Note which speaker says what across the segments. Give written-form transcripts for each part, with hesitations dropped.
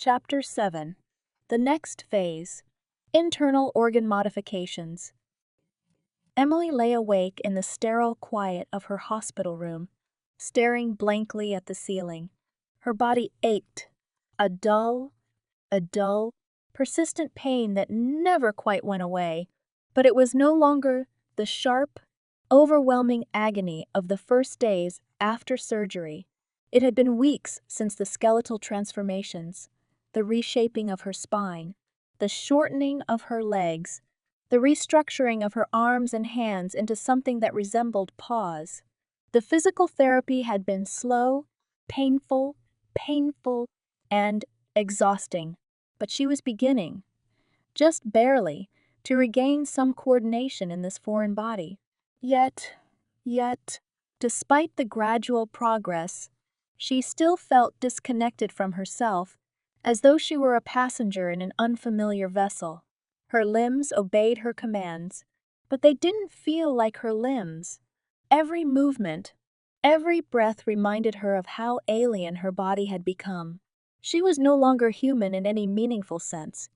Speaker 1: Chapter 7. The Next Phase. Internal Organ Modifications. Emily lay awake in the sterile quiet of her hospital room, staring blankly at the ceiling. Her body ached, a dull, persistent pain that never quite went away, but it was no longer the sharp, overwhelming agony of the first days after surgery. It had been weeks since the skeletal transformations, the reshaping of her spine, the shortening of her legs, the restructuring of her arms and hands into something that resembled paws. The physical therapy had been slow, painful, and exhausting, but she was beginning, just barely, to regain some coordination in this foreign body. Yet, despite the gradual progress, she still felt disconnected from herself, as though she were a passenger in an unfamiliar vessel. Her limbs obeyed her commands, but they didn't feel like her limbs. Every movement, every breath reminded her of how alien her body had become. She was no longer human in any meaningful sense.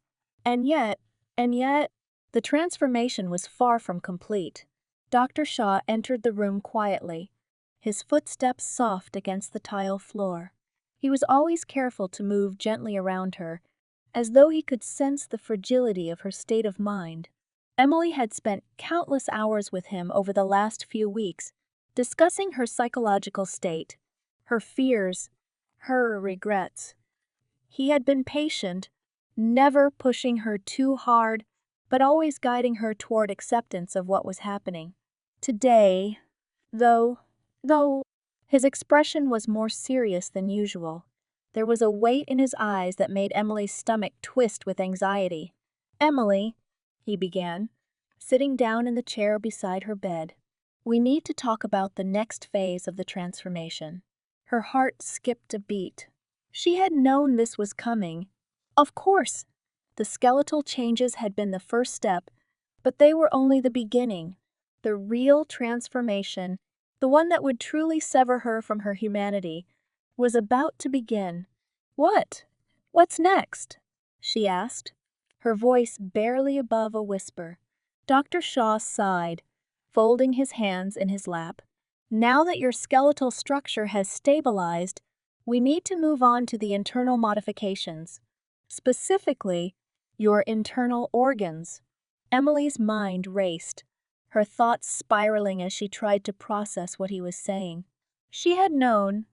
Speaker 1: And yet, the transformation was far from complete. Dr. Shaw entered the room quietly, his footsteps soft against the tile floor. He was always careful to move gently around her, as though he could sense the fragility of her state of mind. Emily had spent countless hours with him over the last few weeks, discussing her psychological state, her fears, her regrets. He had been patient, never pushing her too hard, but always guiding her toward acceptance of what was happening. Today, though his expression was more serious than usual, there was a weight in his eyes that made Emily's stomach twist with anxiety. "Emily," he began, sitting down in the chair beside her bed, "we need to talk about the next phase of the transformation." Her heart skipped a beat. She had known this was coming. Of course, the skeletal changes had been the first step, but they were only the beginning. The real transformation, the one that would truly sever her from her humanity, was about to begin. What's next?" she asked, her voice barely above a whisper. Dr. Shaw sighed, folding his hands in his lap. "Now that your skeletal structure has stabilized, we need to move on to the internal modifications. Specifically, your internal organs." Emily's mind raced, her thoughts spiraling as she tried to process what he was saying. She had known,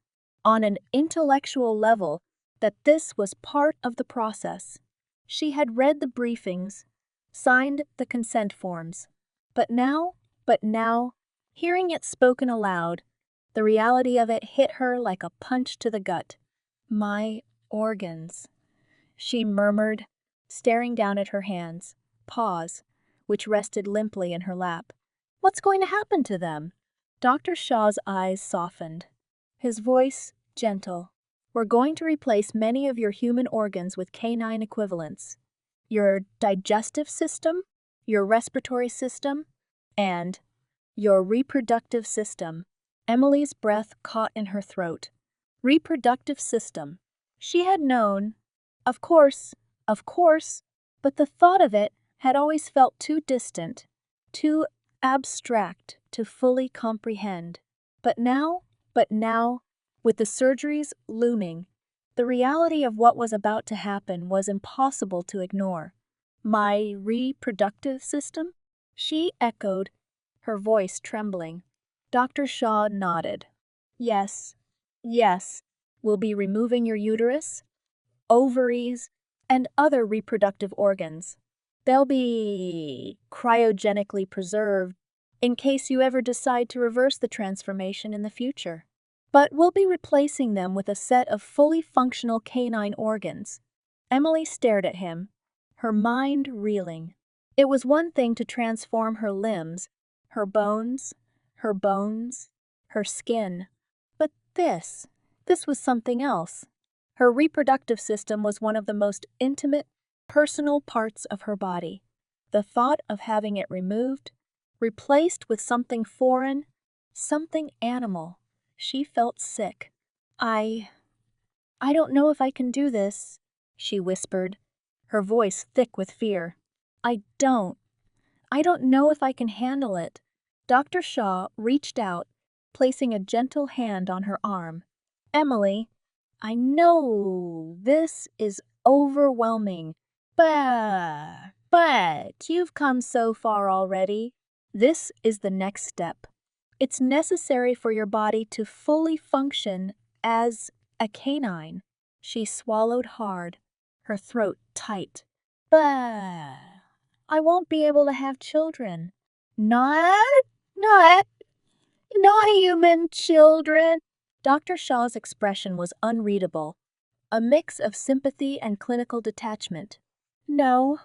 Speaker 1: on an intellectual level, that this was part of the process. She had read the briefings, signed the consent forms. But now, hearing it spoken aloud, the reality of it hit her like a punch to the gut. "My organs," she murmured, staring down at her hands, paws, which rested limply in her lap. "What's going to happen to them?" Dr. Shaw's eyes softened, his voice gentle. "We're going to replace many of your human organs with canine equivalents. Your digestive system, your respiratory system, and your reproductive system." Emily's breath caught in her throat. Reproductive system. She had known, of course, but the thought of it had always felt too distant, too abstract to fully comprehend. But now, with the surgeries looming, the reality of what was about to happen was impossible to ignore. "My reproductive system?" she echoed, her voice trembling. Dr. Shaw nodded. Yes. We'll be removing your uterus, ovaries, and other reproductive organs. They'll be cryogenically preserved in case you ever decide to reverse the transformation in the future. But we'll be replacing them with a set of fully functional canine organs. Emily stared at him, her mind reeling. It was one thing to transform her limbs, her bones, her skin. But this was something else. Her reproductive system was one of the most intimate, personal parts of her body. The thought of having it removed, replaced with something foreign, something animal, she felt sick. I don't know if I can do this," she whispered, her voice thick with fear. I don't know if I can handle it. Dr. Shaw reached out, placing a gentle hand on her arm. Emily, I know this is overwhelming, but you've come so far already. This is the next step. It's necessary for your body to fully function as a canine. She swallowed hard, her throat tight. But I won't be able to have children. Not human children. Dr. Shaw's expression was unreadable, a mix of sympathy and clinical detachment. No,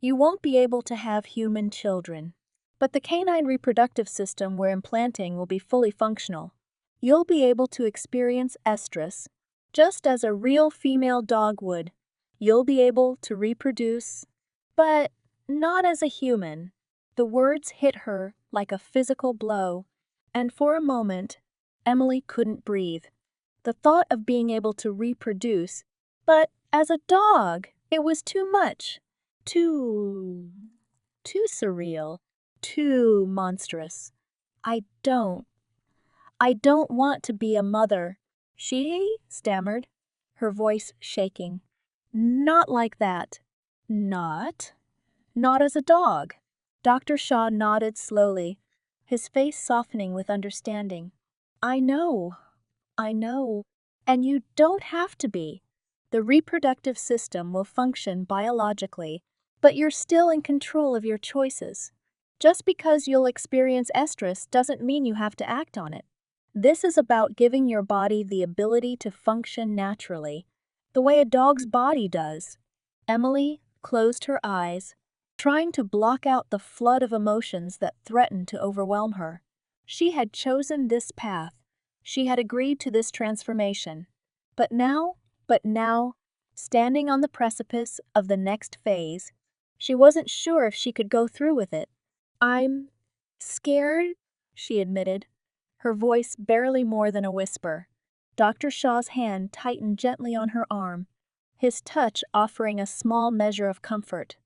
Speaker 1: you won't be able to have human children. But the canine reproductive system we're implanting will be fully functional. You'll be able to experience estrus, just as a real female dog would. You'll be able to reproduce, but not as a human. The words hit her like a physical blow, and for a moment, Emily couldn't breathe. The thought of being able to reproduce, but as a dog, it was too much. Too surreal. Too monstrous. I don't want to be a mother, she stammered, her voice shaking. Not like that. Not as a dog. Dr. Shaw nodded slowly, his face softening with understanding. I know, and you don't have to be. The reproductive system will function biologically, but you're still in control of your choices. Just because you'll experience estrus doesn't mean you have to act on it. This is about giving your body the ability to function naturally, the way a dog's body does. Emily closed her eyes, trying to block out the flood of emotions that threatened to overwhelm her. She had chosen this path. She had agreed to this transformation. But now, standing on the precipice of the next phase, she wasn't sure if she could go through with it. I'm scared, she admitted, her voice barely more than a whisper. Dr. Shaw's hand tightened gently on her arm, his touch offering a small measure of comfort.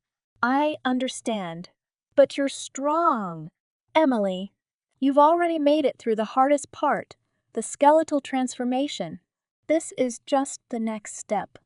Speaker 1: I understand, but you're strong. Emily, you've already made it through the hardest part, the skeletal transformation. This is just the next step.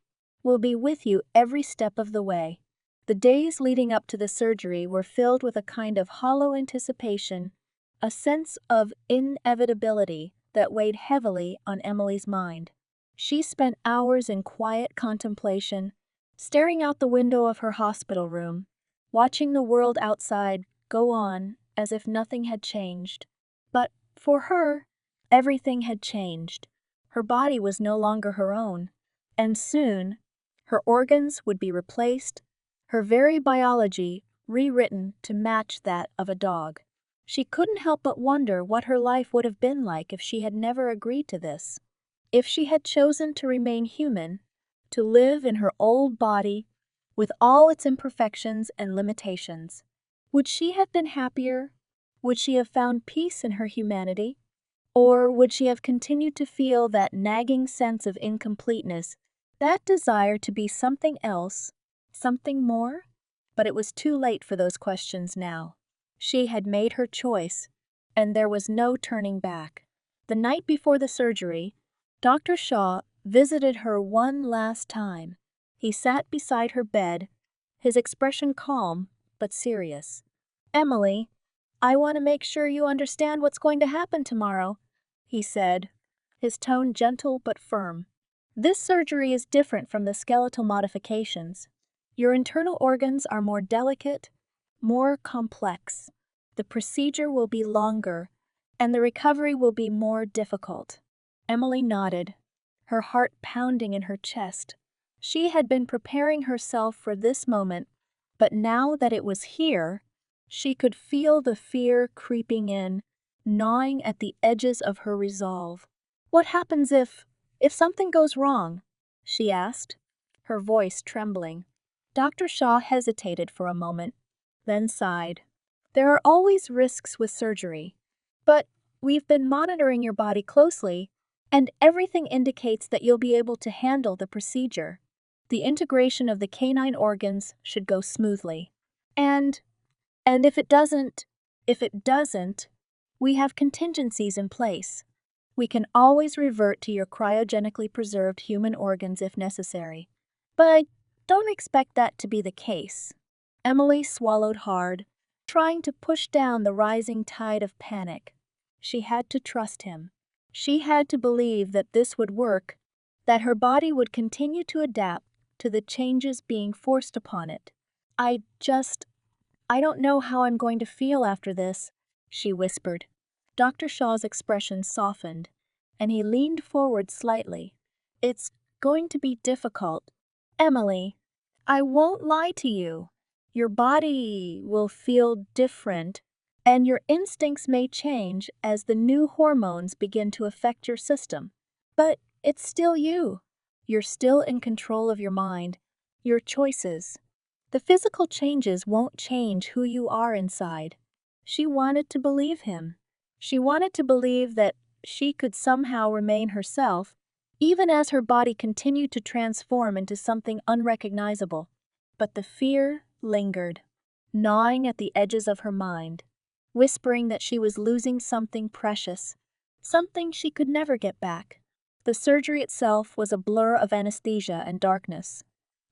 Speaker 1: We'll be with you every step of the way. The days leading up to the surgery were filled with a kind of hollow anticipation, a sense of inevitability that weighed heavily on Emily's mind. She spent hours in quiet contemplation, staring out the window of her hospital room, watching the world outside go on as if nothing had changed. But for her, everything had changed. Her body was no longer her own, and soon her organs would be replaced, her very biology rewritten to match that of a dog. She couldn't help but wonder what her life would have been like if she had never agreed to this. If she had chosen to remain human, to live in her old body with all its imperfections and limitations. Would she have been happier? Would she have found peace in her humanity? Or would she have continued to feel that nagging sense of incompleteness, that desire to be something else, something more? But it was too late for those questions now. She had made her choice, and there was no turning back. The night before the surgery, Dr. Shaw visited her one last time. He sat beside her bed, his expression calm but serious. Emily, I want to make sure you understand what's going to happen tomorrow, he said, his tone gentle but firm. This surgery is different from the skeletal modifications. Your internal organs are more delicate, more complex. The procedure will be longer, and the recovery will be more difficult. Emily nodded, her heart pounding in her chest. She had been preparing herself for this moment, but now that it was here, she could feel the fear creeping in, gnawing at the edges of her resolve. What happens if something goes wrong? She asked, her voice trembling. Dr. Shaw hesitated for a moment, then sighed. There are always risks with surgery, but we've been monitoring your body closely, And everything indicates that you'll be able to handle the procedure. The integration of the canine organs should go smoothly. And if it doesn't, we have contingencies in place. We can always revert to your cryogenically preserved human organs if necessary. But don't expect that to be the case. Emily swallowed hard, trying to push down the rising tide of panic. She had to trust him. She had to believe that this would work, that her body would continue to adapt to the changes being forced upon it. I don't know how I'm going to feel after this, she whispered. Dr. Shaw's expression softened, and he leaned forward slightly. It's going to be difficult. Emily, I won't lie to you. Your body will feel different, and your instincts may change as the new hormones begin to affect your system. But it's still you. You're still in control of your mind, your choices. The physical changes won't change who you are inside. She wanted to believe him. She wanted to believe that she could somehow remain herself, even as her body continued to transform into something unrecognizable. But the fear lingered, gnawing at the edges of her mind, whispering that she was losing something precious, something she could never get back. The surgery itself was a blur of anesthesia and darkness.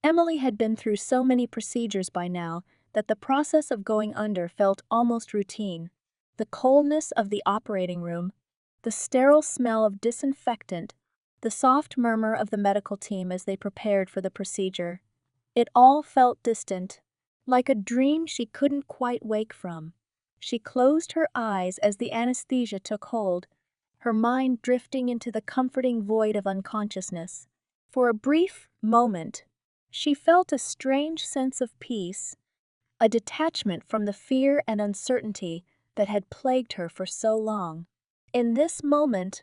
Speaker 1: Emily had been through so many procedures by now that the process of going under felt almost routine. The coldness of the operating room, the sterile smell of disinfectant, the soft murmur of the medical team as they prepared for the procedure. It all felt distant, like a dream she couldn't quite wake from. She closed her eyes as the anesthesia took hold, her mind drifting into the comforting void of unconsciousness. For a brief moment, she felt a strange sense of peace, a detachment from the fear and uncertainty that had plagued her for so long. In this moment,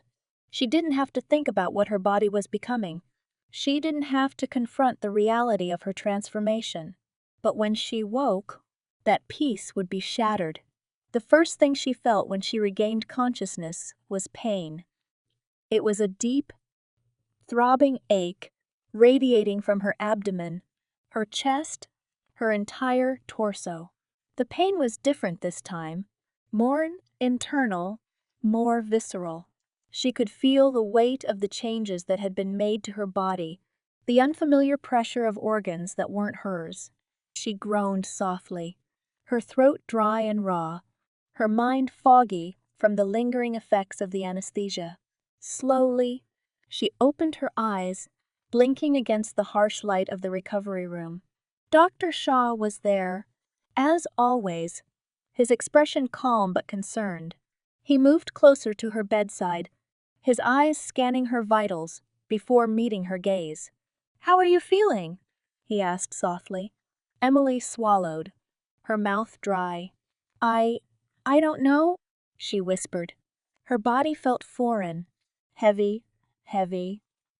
Speaker 1: she didn't have to think about what her body was becoming. She didn't have to confront the reality of her transformation. But when she woke, that peace would be shattered. The first thing she felt when she regained consciousness was pain. It was a deep, throbbing ache radiating from her abdomen, her chest, her entire torso. The pain was different this time, more internal, more visceral. She could feel the weight of the changes that had been made to her body, the unfamiliar pressure of organs that weren't hers. She groaned softly, her throat dry and raw, her mind foggy from the lingering effects of the anesthesia. Slowly, she opened her eyes, blinking against the harsh light of the recovery room. Dr. Shaw was there, as always, his expression calm but concerned. He moved closer to her bedside, his eyes scanning her vitals before meeting her gaze. "How are you feeling?" he asked softly. Emily swallowed, her mouth dry. I don't know," she whispered. Her body felt foreign, heavy,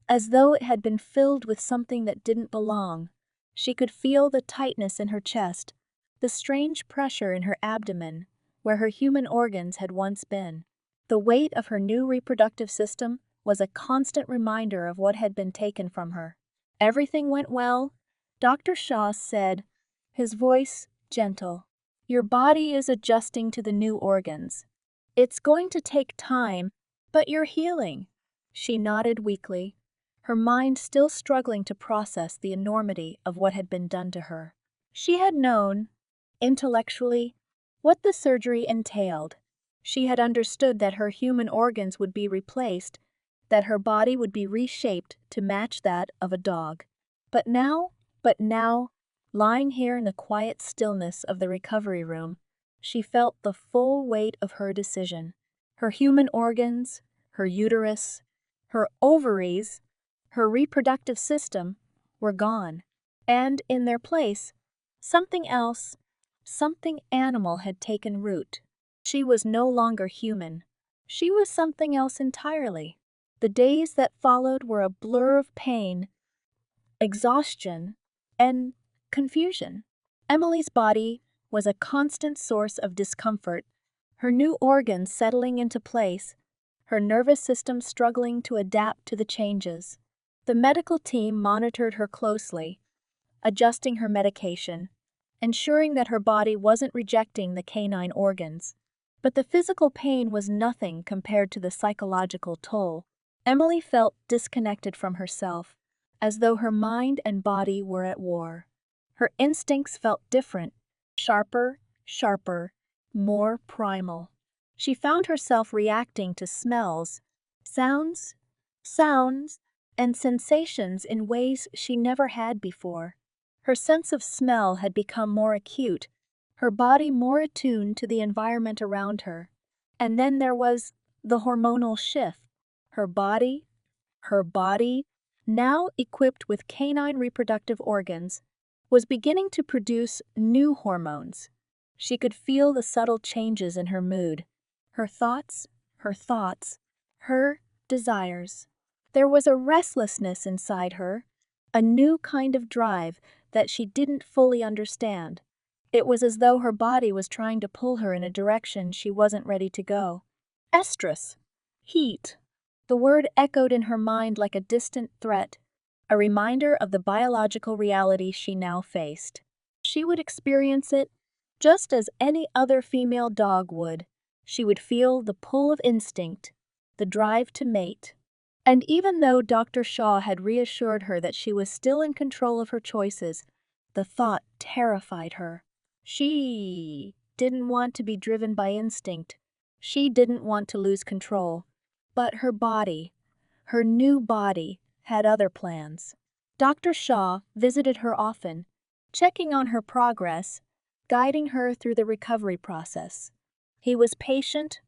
Speaker 1: as though it had been filled with something that didn't belong. She could feel the tightness in her chest, the strange pressure in her abdomen, where her human organs had once been. The weight of her new reproductive system was a constant reminder of what had been taken from her. "Everything went well," Dr. Shaw said, his voice gentle. "Your body is adjusting to the new organs. It's going to take time, but you're healing." She nodded weakly, her mind still struggling to process the enormity of what had been done to her. She had known, intellectually, what the surgery entailed. She had understood that her human organs would be replaced, that her body would be reshaped to match that of a dog. But now, lying here in the quiet stillness of the recovery room, she felt the full weight of her decision. Her human organs, her uterus, her ovaries, her reproductive system were gone, and in their place, something else, something animal had taken root. She was no longer human. She was something else entirely. The days that followed were a blur of pain, exhaustion, and confusion. Emily's body was a constant source of discomfort, her new organs settling into place, her nervous system struggling to adapt to the changes. The medical team monitored her closely, adjusting her medication, ensuring that her body wasn't rejecting the canine organs. But the physical pain was nothing compared to the psychological toll. Emily felt disconnected from herself, as though her mind and body were at war. Her instincts felt different, sharper, more primal. She found herself reacting to smells, sounds, and sensations in ways she never had before. Her sense of smell had become more acute, her body more attuned to the environment around her. And then there was the hormonal shift. Her body, now equipped with canine reproductive organs, was beginning to produce new hormones. She could feel the subtle changes in her mood, her thoughts, her desires. There was a restlessness inside her, a new kind of drive that she didn't fully understand. It was as though her body was trying to pull her in a direction she wasn't ready to go. Estrus. Heat. The word echoed in her mind like a distant threat, a reminder of the biological reality she now faced. She would experience it just as any other female dog would. She would feel the pull of instinct, the drive to mate. And even though Dr. Shaw had reassured her that she was still in control of her choices, the thought terrified her. She didn't want to be driven by instinct. She didn't want to lose control. But her body, her new body, had other plans. Dr. Shaw visited her often, checking on her progress, guiding her through the recovery process. He was patient,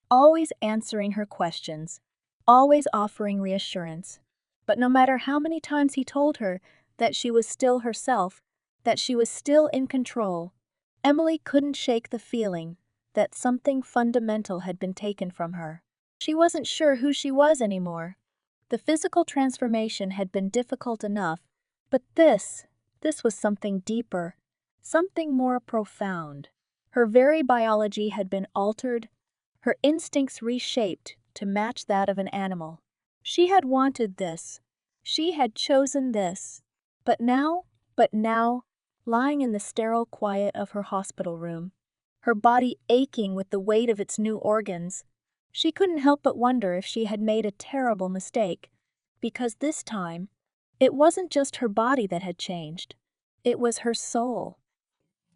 Speaker 1: always answering her questions, always offering reassurance. But no matter how many times he told her that she was still herself, that she was still in control, Emily couldn't shake the feeling that something fundamental had been taken from her. She wasn't sure who she was anymore. The physical transformation had been difficult enough, but this was something deeper, something more profound. Her very biology had been altered, her instincts reshaped to match that of an animal. She had wanted this. She had chosen this. But now, lying in the sterile quiet of her hospital room, her body aching with the weight of its new organs, she couldn't help but wonder if she had made a terrible mistake, because this time, it wasn't just her body that had changed. It was her soul.